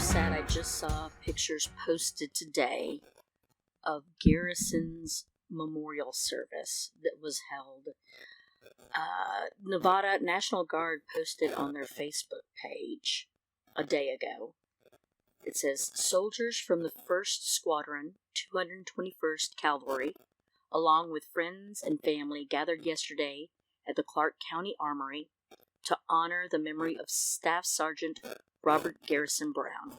sad. I just saw pictures posted today of Garrison's memorial service that was held. Nevada National Guard posted on their Facebook page a day ago. It says, soldiers from the 1st Squadron, 221st Cavalry, along with friends and family, gathered yesterday at the Clark County Armory to honor the memory of Staff Sergeant Robert Garrison Brown,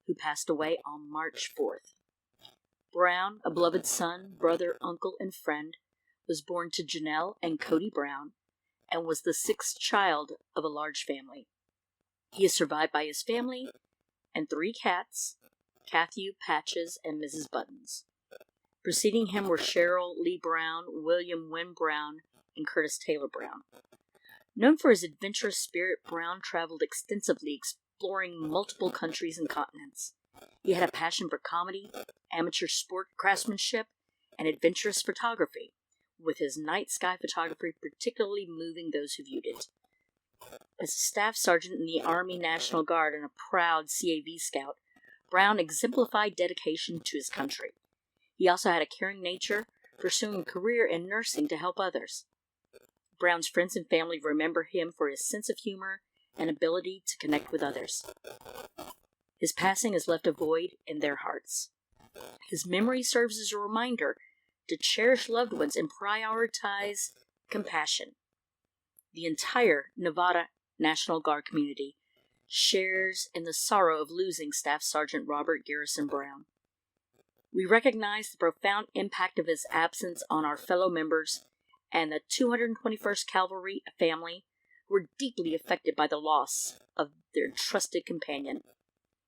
who passed away on March 4th. Brown, a beloved son, brother, uncle, and friend, was born to Janelle and Cody Brown and was the 6th child of a large family. He is survived by his family and 3 cats, Cathy, Patches, and Mrs. Buttons. Preceding him were Cheryl Lee Brown, William Wynn Brown, and Curtis Taylor Brown. Known for his adventurous spirit, Brown traveled extensively, exploring multiple countries and continents. He had a passion for comedy, amateur sport craftsmanship, and adventurous photography, with his night sky photography particularly moving those who viewed it. As a staff sergeant in the Army National Guard and a proud CAV scout, Brown exemplified dedication to his country. He also had a caring nature, pursuing a career in nursing to help others. Brown's friends and family remember him for his sense of humor and ability to connect with others. His passing has left a void in their hearts. His memory serves as a reminder to cherish loved ones and prioritize compassion. The entire Nevada National Guard community shares in the sorrow of losing Staff Sergeant Robert Garrison Brown. We recognize the profound impact of his absence on our fellow members and the 221st Cavalry family who were deeply affected by the loss of their trusted companion.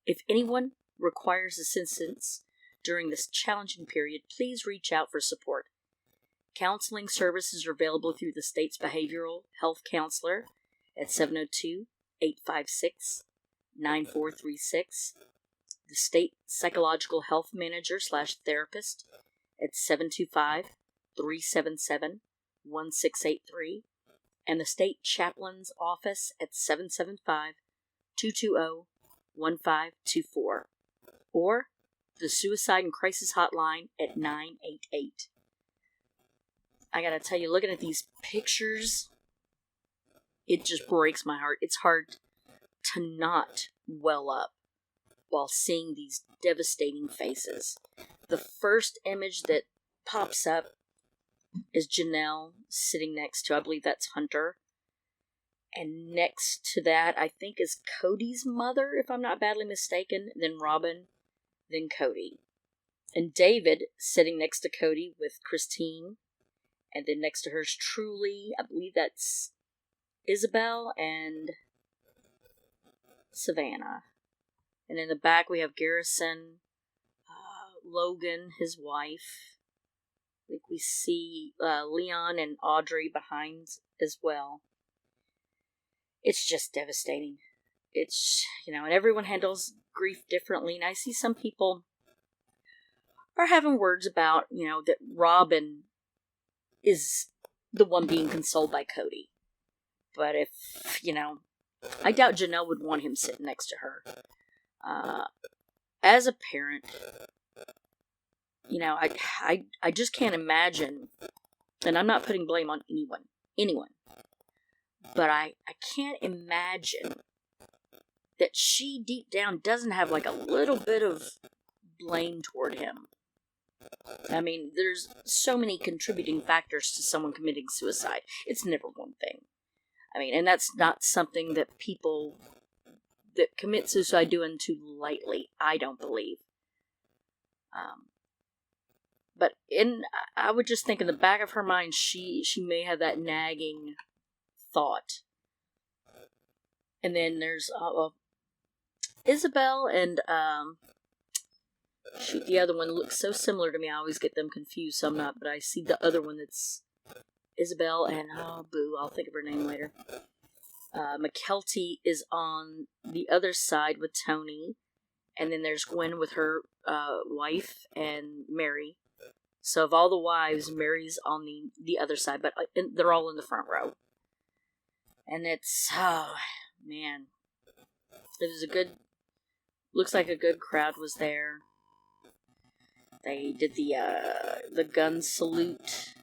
If anyone requires assistance during this challenging period, please reach out for support. Counseling services are available through the state's behavioral health counselor at 702-856-9436, the state psychological health manager / therapist at 725-377-1683, and the state chaplain's office at 775-220-1524, or the Suicide and Crisis Hotline at 988. I gotta tell you, looking at these pictures, it just breaks my heart. It's hard to not well up while seeing these devastating faces. The first image that pops up is Janelle sitting next to, I believe that's Hunter. And next to that, I think, is Cody's mother, if I'm not badly mistaken. Then Robin, then Cody. And David sitting next to Cody with Christine. And then next to her is Truly, I believe that's Isabel and Savannah. And in the back we have Garrison, Logan, his wife. I think we see Leon and Audrey behind as well. It's just devastating. It's, and everyone handles grief differently. And I see some people are having words about, that Robin is the one being consoled by Cody. But if, I doubt Janelle would want him sitting next to her. As a parent, I just can't imagine, and I'm not putting blame on anyone, but I can't imagine that she deep down doesn't have like a little bit of blame toward him. I mean, there's so many contributing factors to someone committing suicide. It's never one thing. I mean, and that's not something that people that commit suicide do too lightly, I don't believe. But I would just think in the back of her mind, she may have that nagging thought. And then there's Isabel and the other one looks so similar to me. I always get them confused. So I'm not, but I see the other one that's Isabel and I'll think of her name later. McKelty is on the other side with Tony, and then there's Gwen with her wife and Mary. So of all the wives, Mary's on the other side, but they're all in the front row. And it's, oh man, it was a good looks like a good crowd was there. They did the gun salute.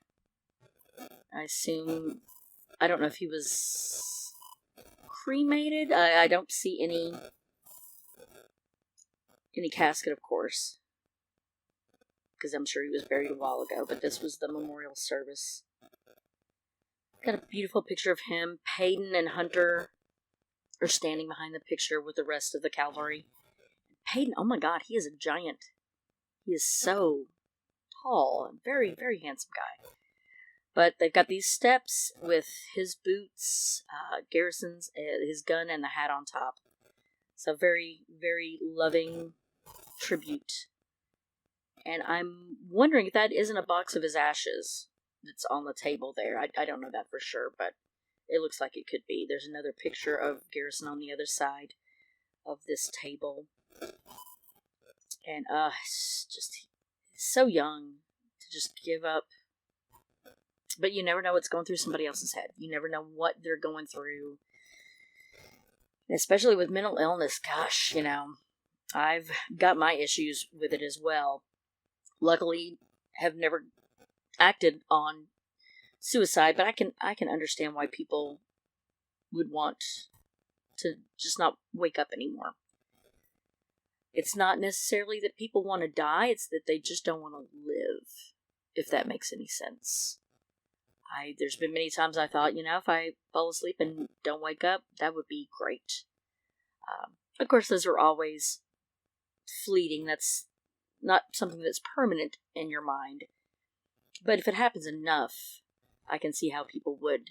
I assume, I don't know if he was cremated. I don't see any casket, of course, because I'm sure he was buried a while ago, but this was the memorial service. Got a beautiful picture of him. Peyton and Hunter are standing behind the picture with the rest of the cavalry. Peyton, oh my god, he is a giant. He is so tall and very, very handsome guy. But they've got these steps with his boots, Garrison's, his gun, and the hat on top. So very, very loving tribute. And I'm wondering if that isn't a box of his ashes that's on the table there. I don't know that for sure, but it looks like it could be. There's another picture of Garrison on the other side of this table. And it's just he's so young to just give up. But you never know what's going through somebody else's head. You never know what they're going through. Especially with mental illness. Gosh, I've got my issues with it as well. Luckily, have never acted on suicide, but I can understand why people would want to just not wake up anymore. It's not necessarily that people want to die, it's that they just don't want to live, if that makes any sense. There's been many times I thought, if I fall asleep and don't wake up, that would be great. Of course, those are always fleeting. That's not something that's permanent in your mind. But if it happens enough, I can see how people would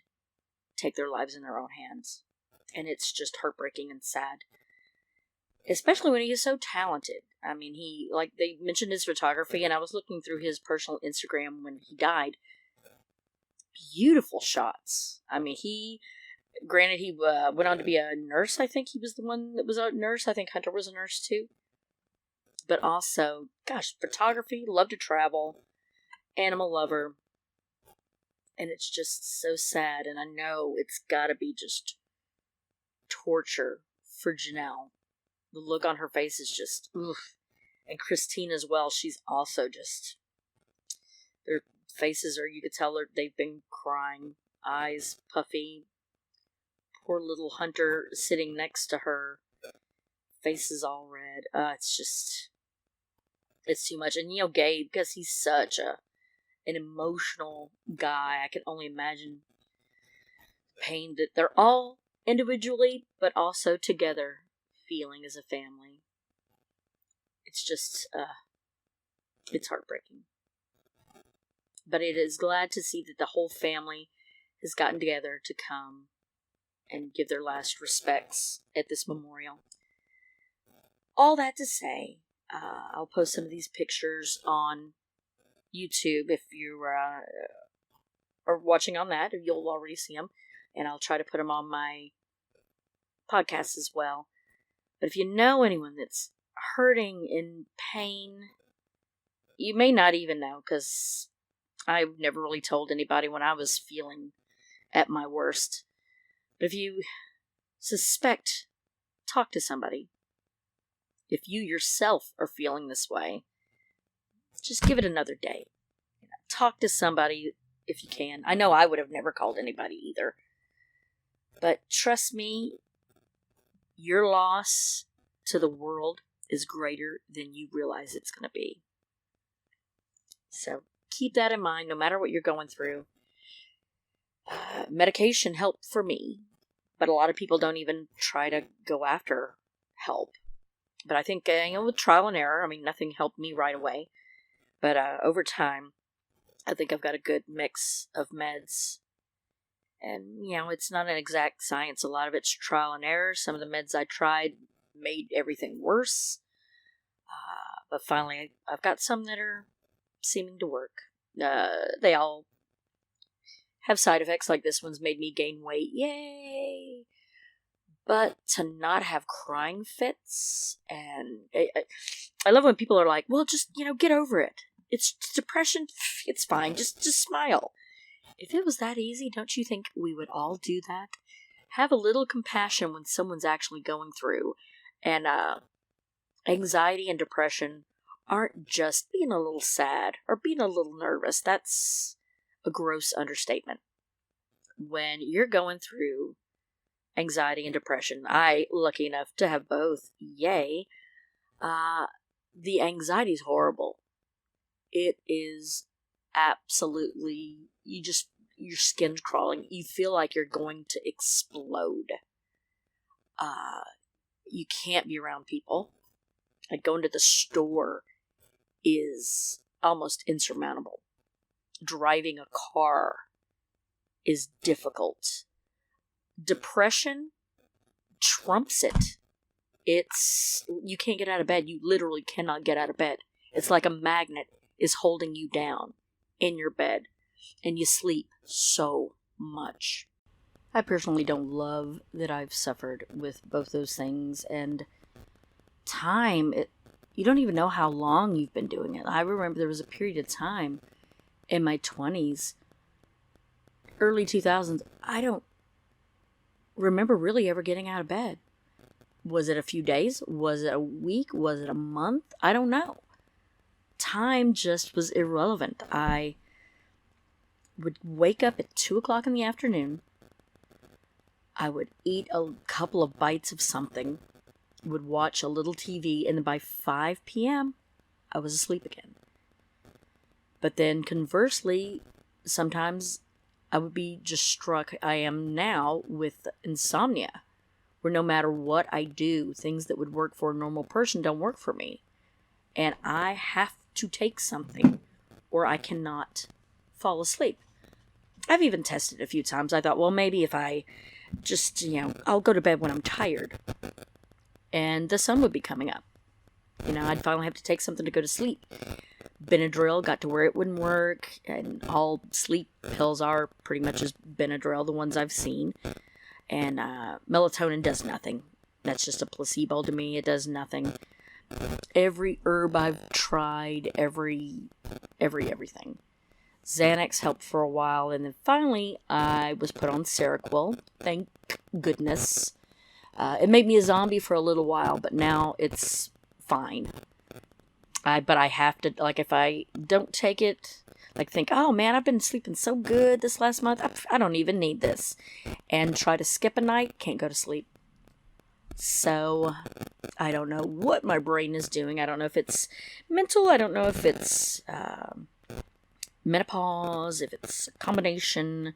take their lives in their own hands. And it's just heartbreaking and sad. Especially when he is so talented. I mean, they mentioned his photography, and I was looking through his personal Instagram when he died. Beautiful shots. I mean, granted, he went on to be a nurse. I think he was the one that was a nurse. I think Hunter was a nurse too. But also, gosh, photography, love to travel, animal lover. And it's just so sad. And I know it's got to be just torture for Janelle. The look on her face is just, oof. And Christine as well. She's also just, their faces are, you could tell they've been crying. Eyes puffy. Poor little Hunter sitting next to her. Faces all red. It's too much. And Gabe, because he's such an emotional guy, I can only imagine pain that they're all individually, but also together, feeling as a family. It's just, it's heartbreaking. But it is glad to see that the whole family has gotten together to come and give their last respects at this memorial. All that to say, I'll post some of these pictures on YouTube if you are watching on that. You'll already see them. And I'll try to put them on my podcast as well. But if you know anyone that's hurting, in pain, you may not even know, because I've never really told anybody when I was feeling at my worst. But if you suspect, talk to somebody. If you yourself are feeling this way, just give it another day. Talk to somebody if you can. I know I would have never called anybody either. But trust me, your loss to the world is greater than you realize it's going to be. So keep that in mind no matter what you're going through. Medication helped for me, but a lot of people don't even try to go after help. But I think, with trial and error, nothing helped me right away. But over time, I think I've got a good mix of meds. And, it's not an exact science. A lot of it's trial and error. Some of the meds I tried made everything worse. But finally, I've got some that are seeming to work. They all have side effects, like this one's made me gain weight. Yay! But to not have crying fits, and I love when people are like, well, just, get over it. It's depression. It's fine. Just smile. If it was that easy, don't you think we would all do that? Have a little compassion when someone's actually going through. And anxiety and depression aren't just being a little sad or being a little nervous. That's a gross understatement. When you're going through anxiety and depression, I lucky enough to have both, yay, the anxiety is horrible. It is absolutely, your skin's crawling. You feel like you're going to explode. You can't be around people. Like going to the store is almost insurmountable. Driving a car is difficult. Depression trumps it. You can't get out of bed. You literally cannot get out of bed. It's like a magnet is holding you down in your bed, and you sleep so much. I personally don't love that I've suffered with both those things, and you don't even know how long you've been doing it. I remember there was a period of time in my 20s, early 2000s, I don't remember really ever getting out of bed. Was it a few days? Was it a week? Was it a month? I don't know. Time just was irrelevant. I would wake up at 2 o'clock in the afternoon. I would eat a couple of bites of something, would watch a little TV, and then by 5 p.m., I was asleep again. But then conversely, sometimes I would be just struck, I am now, with insomnia, where no matter what I do, things that would work for a normal person don't work for me. And I have to take something, or I cannot fall asleep. I've even tested a few times. I thought, well, maybe if I just, I'll go to bed when I'm tired. And the sun would be coming up. I'd finally have to take something to go to sleep. Benadryl got to where it wouldn't work, and all sleep pills are pretty much as Benadryl, the ones I've seen. And melatonin does nothing. That's just a placebo to me. It does nothing. Every herb I've tried, everything. Xanax helped for a while, and then finally I was put on Seroquel. Thank goodness. It made me a zombie for a little while, but now it's fine. But I have to, if I don't take it, think, oh man, I've been sleeping so good this last month, I don't even need this. And try to skip a night, can't go to sleep. So, I don't know what my brain is doing. I don't know if it's mental, I don't know if it's menopause, if it's a combination,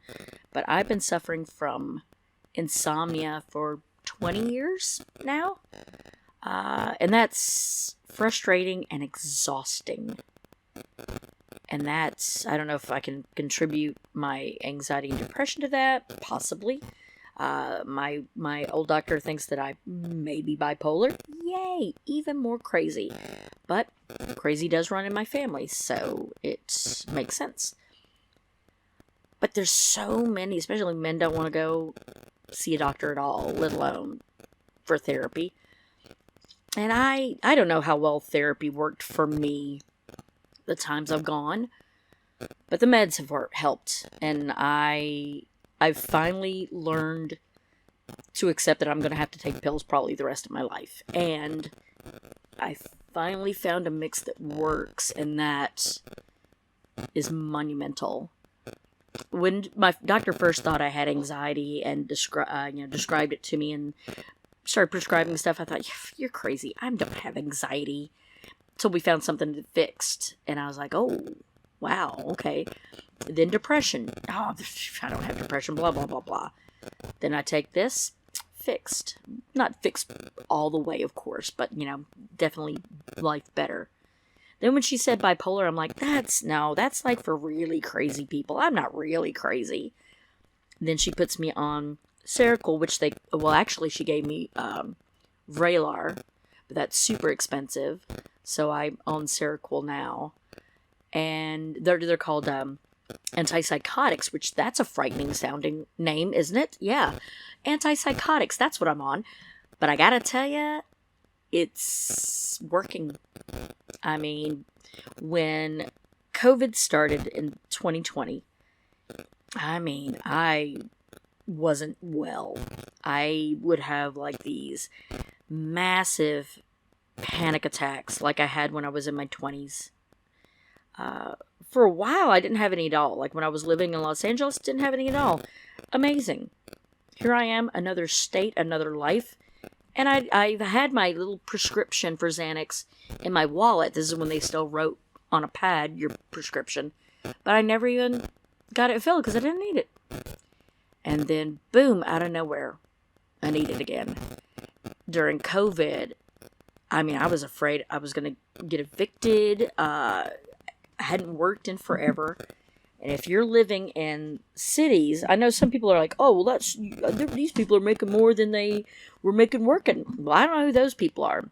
but I've been suffering from insomnia for 20 years now, and that's frustrating and exhausting. And that's, I don't know if I can contribute my anxiety and depression to that, possibly. My old doctor thinks that I may be bipolar. Yay! Even more crazy. But crazy does run in my family, so it makes sense. But there's so many, especially men don't want to go see a doctor at all, let alone for therapy. And I don't know how well therapy worked for me the times I've gone, but the meds have helped, and I've finally learned to accept that I'm going to have to take pills probably the rest of my life. And I finally found a mix that works, and that is monumental. When my doctor first thought I had anxiety and described it to me and started prescribing stuff, I thought, you're crazy. I don't have anxiety. Until we found something that fixed. And I was like, oh, wow, okay. Then depression. Oh, I don't have depression, blah, blah, blah, blah. Then I take this, fixed. Not fixed all the way, of course, but, definitely life better. Then when she said bipolar, I'm like, that's like for really crazy people. I'm not really crazy. Then she puts me on Seroquel, which actually she gave me Vraylar, but that's super expensive. So I'm on Seroquel now. And they're called antipsychotics, which that's a frightening sounding name, isn't it? Yeah. Antipsychotics, that's what I'm on. But I gotta tell you, it's working. I mean, when COVID started in 2020, I wasn't well. I would have these massive panic attacks like I had when I was in my 20s. For a while, I didn't have any at all. Like when I was living in Los Angeles, didn't have any at all. Amazing. Here I am, another state, another life. And I had my little prescription for Xanax in my wallet. This is when they still wrote on a pad your prescription. But I never even got it filled because I didn't need it. And then, boom, out of nowhere, I need it again. During COVID, I mean, I was afraid I was going to get evicted. I hadn't worked in forever. And if you're living in cities, I know some people are like, oh, well, these people are making more than they were making working. Well, I don't know who those people are.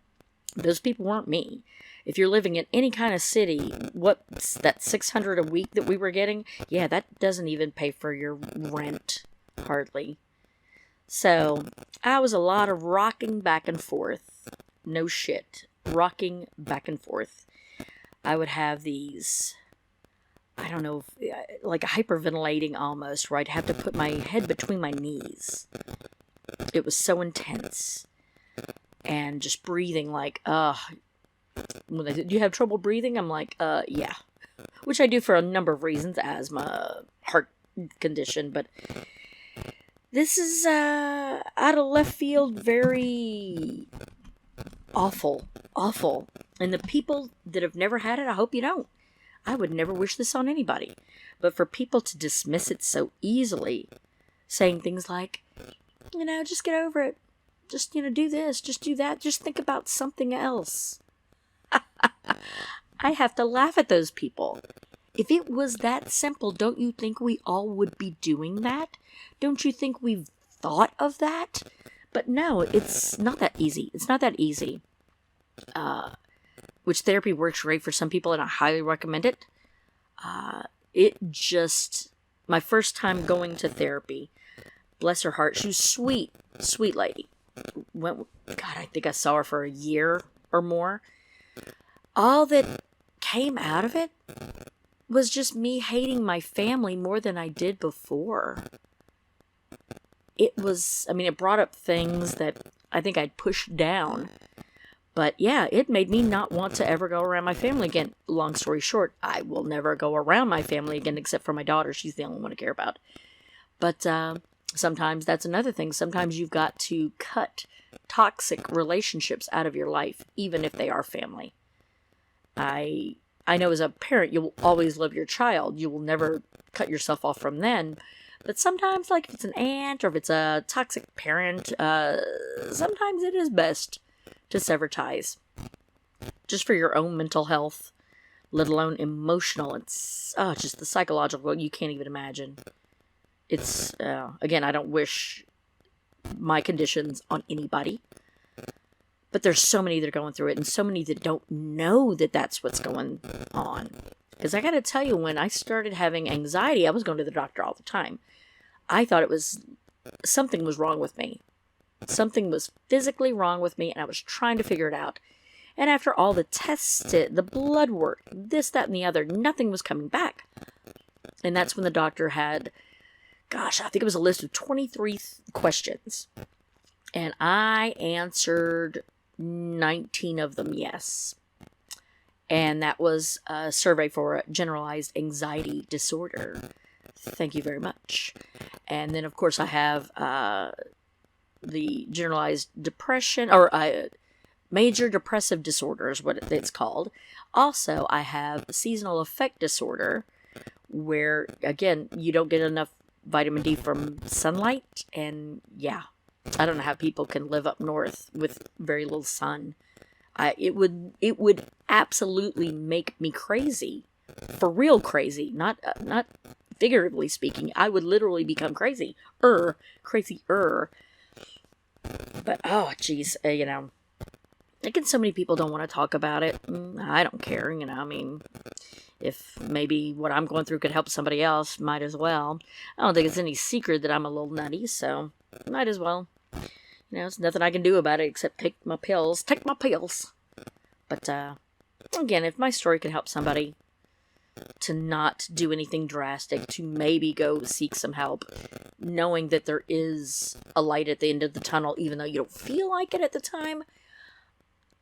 Those people weren't me. If you're living in any kind of city, what's that $600 a week that we were getting? Yeah, that doesn't even pay for your rent, hardly. So, I was a lot of rocking back and forth. No shit. Rocking back and forth. I would have these, I don't know, like hyperventilating almost, where I'd have to put my head between my knees. It was so intense. And just breathing like, when they said, do you have trouble breathing? I'm like, yeah. Which I do for a number of reasons, asthma, heart condition, but this is, out of left field, very awful. And the people that have never had it, I hope you don't. I would never wish this on anybody. But for people to dismiss it so easily, saying things like, just get over it. Just, do this, just do that, just think about something else. I have to laugh at those people. If it was that simple, don't you think we all would be doing that? Don't you think we've thought of that? But no, it's not that easy. It's not that easy. Which therapy works great for some people, and I highly recommend it. My first time going to therapy, bless her heart, she was sweet lady. God, I think I saw her for a year or more. All that came out of it was just me hating my family more than I did before. It brought up things that I think I'd pushed down. But yeah, it made me not want to ever go around my family again. Long story short, I will never go around my family again except for my daughter. She's the only one I care about. But sometimes that's another thing. Sometimes you've got to cut toxic relationships out of your life, even if they are family. I know as a parent, you will always love your child. You will never cut yourself off from them. But sometimes, like if it's an aunt or if it's a toxic parent, sometimes it is best to sever ties. Just for your own mental health, let alone emotional. It's just the psychological, you can't even imagine. It's, again, I don't wish my conditions on anybody. But there's so many that are going through it, and so many that don't know that that's what's going on. Because I gotta tell you, when I started having anxiety, I was going to the doctor all the time. I thought something was wrong with me. Something was physically wrong with me, and I was trying to figure it out. And after all the tests, the blood work, this, that, and the other, nothing was coming back. And that's when the doctor had, I think it was a list of 23 questions. And I answered 19 of them yes. And that was a survey for generalized anxiety disorder. Thank you very much. And then, of course, I have the generalized depression, or major depressive disorder is what it's called. Also, I have seasonal affect disorder, where, again, you don't get enough vitamin D from sunlight. And, yeah, I don't know how people can live up north with very little sun. It would absolutely make me crazy. For real crazy. Not figuratively speaking. I would literally become crazy. Crazier. But, oh, geez, again, so many people don't want to talk about it. I don't care, if maybe what I'm going through could help somebody else, might as well. I don't think it's any secret that I'm a little nutty, so might as well. There's nothing I can do about it except take my pills. But, again, if my story can help somebody to not do anything drastic, to maybe go seek some help, knowing that there is a light at the end of the tunnel, even though you don't feel like it at the time,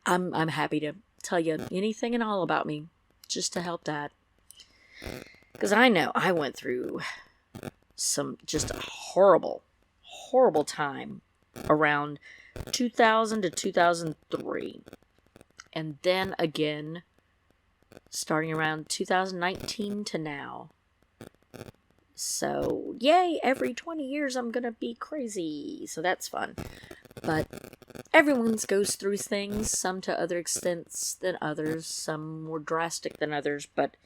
I'm happy to tell you anything and all about me just to help that. Because I know I went through some just a horrible time around 2000 to 2003. And then again, starting around 2019 to now. So, yay, every 20 years I'm gonna be crazy. So that's fun. But everyone goes through things, some to other extents than others, some more drastic than others, but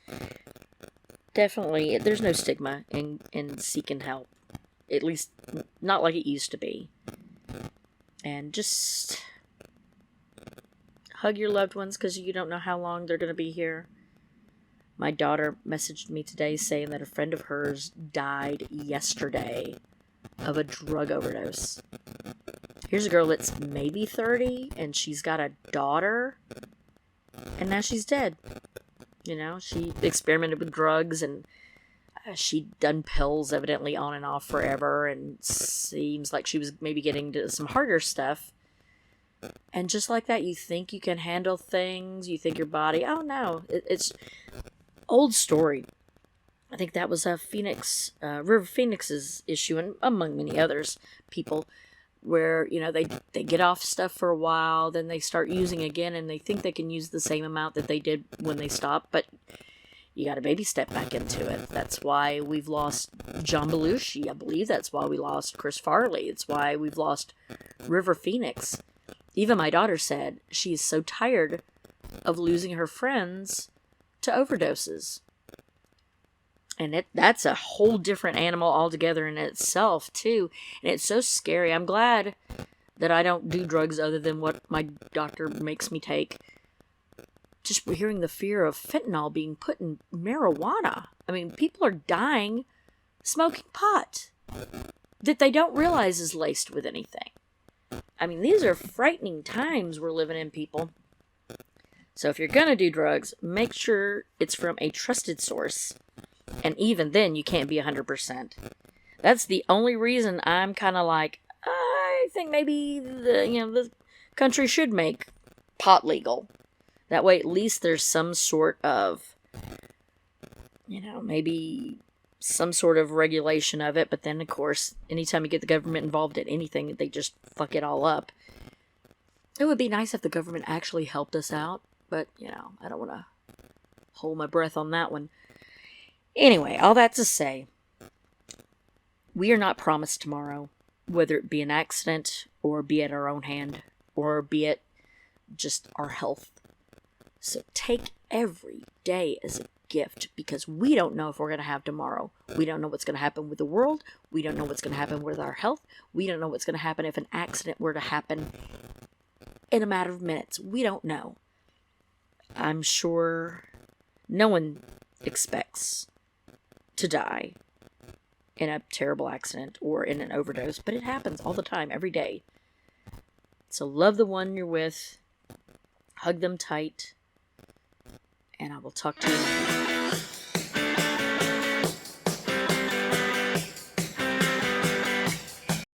definitely there's no stigma in seeking help. At least not like it used to be. And just hug your loved ones because you don't know how long they're going to be here. My daughter messaged me today saying that a friend of hers died yesterday of a drug overdose. Here's a girl that's maybe 30 and she's got a daughter and now she's dead. You know, she experimented with drugs and she'd done pills evidently on and off forever, and seems like she was maybe getting to some harder stuff. And just like that, you think you can handle things, you think your body, oh no, it's old story. I think that was a River Phoenix's issue, and among many others, people, where, you know, they get off stuff for a while, then they start using again, and they think they can use the same amount that they did when they stopped, but you got to baby step back into it. That's why we've lost John Belushi. I believe that's why we lost Chris Farley. It's why we've lost River Phoenix. Even my daughter said she is so tired of losing her friends to overdoses. And that's a whole different animal altogether in itself, too. And it's so scary. I'm glad that I don't do drugs other than what my doctor makes me take. Just hearing the fear of fentanyl being put in marijuana. I mean, people are dying smoking pot that they don't realize is laced with anything. I mean, these are frightening times we're living in, people. So if you're going to do drugs, make sure it's from a trusted source. And even then, you can't be 100%. That's the only reason I'm kind of like, I think maybe the country should make pot legal. That way, at least there's some sort of, maybe some sort of regulation of it. But then, of course, anytime you get the government involved in anything, they just fuck it all up. It would be nice if the government actually helped us out. But, I don't want to hold my breath on that one. Anyway, all that to say, we are not promised tomorrow, whether it be an accident or be at our own hand or be it just our health. So take every day as a gift, because we don't know if we're going to have tomorrow. We don't know what's going to happen with the world. We don't know what's going to happen with our health. We don't know what's going to happen if an accident were to happen in a matter of minutes. We don't know. I'm sure no one expects to die in a terrible accident or in an overdose, but it happens all the time, every day. So love the one you're with, hug them tight, and I will talk to you later.